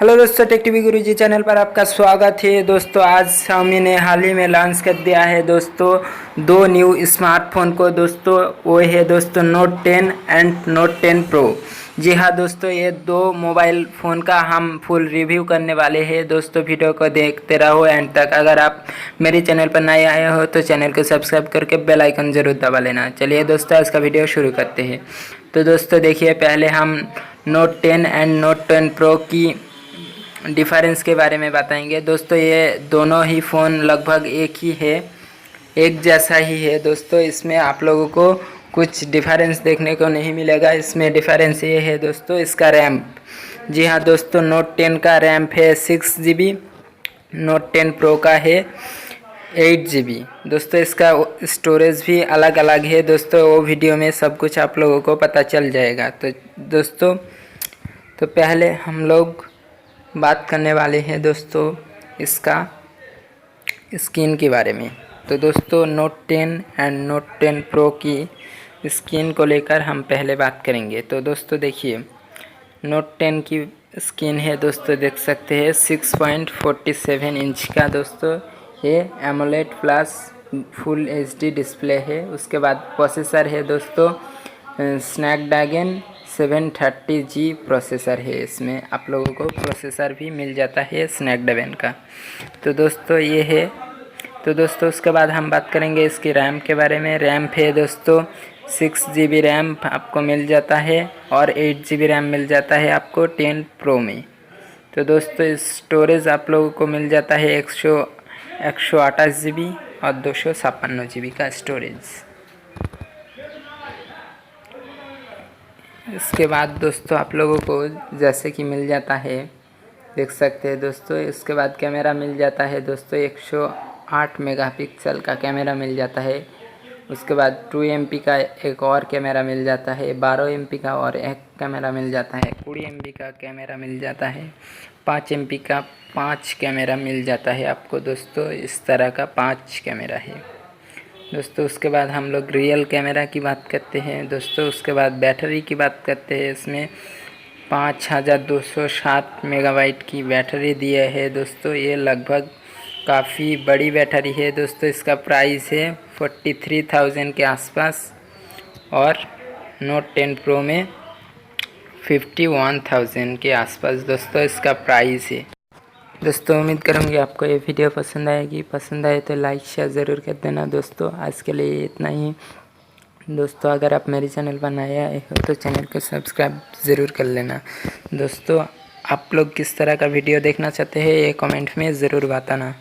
Hello दोस्तों, take TV गुरुजी channel पर आपका स्वागत है। दोस्तों आज Xiaomi ने हाल ही में लॉन्च कर दिया है दोस्तों दो न्यू स्मार्टफोन को। दोस्तों वो है दोस्तों नोट 10 एंड नोट 10 प्रो। जी हाँ दोस्तों, ये दो मोबाइल फ़ोन का हम फुल रिव्यू करने वाले हैं। दोस्तों वीडियो को देखते रहो एंड तक। अगर आप मेरे चैनल पर नए आए हो तो चैनल को सब्सक्राइब करके बेल आइकन ज़रूर दबा लेना। चलिए दोस्तों आज का वीडियो शुरू करते हैं। तो दोस्तों देखिए, पहले हम नोट 10 एंड नोट 10 प्रो की डिफरेंस के बारे में बताएंगे। दोस्तों ये दोनों ही फ़ोन लगभग एक ही है, एक जैसा ही है। दोस्तों इसमें आप लोगों को कुछ डिफरेंस देखने को नहीं मिलेगा। इसमें डिफरेंस ये है दोस्तों इसका रैम। जी हाँ दोस्तों, नोट 10 का रैम है 6 GB, नोट 10 प्रो का है 8 GB। दोस्तों इसका स्टोरेज भी अलग अलग है। दोस्तों वो वीडियो में सब कुछ आप लोगों को पता चल जाएगा। तो दोस्तों तो पहले हम लोग बात करने वाले हैं दोस्तों इसका स्क्रीन के बारे में। तो दोस्तों नोट 10 एंड नोट 10 प्रो की स्क्रीन को लेकर हम पहले बात करेंगे। तो दोस्तों देखिए, नोट 10 की स्क्रीन है दोस्तों, देख सकते हैं 6.47 इंच का दोस्तों ये AMOLED plus full HD display है। उसके बाद प्रोसेसर है दोस्तों स्नैपड्रैगन 730G प्रोसेसर है। इसमें आप लोगों को प्रोसेसर भी मिल जाता है स्नैपड्रैगन का। तो दोस्तों ये है। तो दोस्तों उसके बाद हम बात करेंगे इसकी रैम के बारे में। रैम है दोस्तों 6 GB रैम आपको मिल जाता है और 8 GB रैम मिल जाता है आपको 10 प्रो में। तो दोस्तों स्टोरेज आप लोगों को मिल जाता है 128 GB और 256 GB का स्टोरेज। इसके बाद दोस्तों आप लोगों को जैसे कि मिल जाता है, देख सकते हैं दोस्तों। इसके बाद कैमरा मिल जाता है दोस्तों 108 मेगापिक्सल का कैमरा मिल जाता है। उसके बाद 2 MP का एक और कैमरा मिल जाता है, 12 MP का और एक कैमरा मिल जाता है, 20 MP का कैमरा मिल जाता है, 5 MP का 5 कैमरा मिल जाता है आपको दोस्तों। इस तरह का 5 कैमरा है दोस्तों। उसके बाद हम लोग रियल कैमरा की बात करते हैं दोस्तों। उसके बाद बैटरी की बात करते हैं। इसमें 5207 मेगाबाइट की बैटरी दिए है दोस्तों। ये लगभग काफ़ी बड़ी बैटरी है दोस्तों। इसका प्राइस है 43,000 के आसपास और नोट 10 प्रो में 51,000 के आसपास दोस्तों इसका प्राइस है। दोस्तों उम्मीद करूँगी आपको ये वीडियो पसंद आएगी। पसंद आए तो लाइक शेयर ज़रूर कर देना दोस्तों। आज के लिए इतना ही दोस्तों। अगर आप मेरे चैनल पर नए आए हो तो चैनल को सब्सक्राइब ज़रूर कर लेना दोस्तों। आप लोग किस तरह का वीडियो देखना चाहते हैं ये कमेंट में ज़रूर बताना।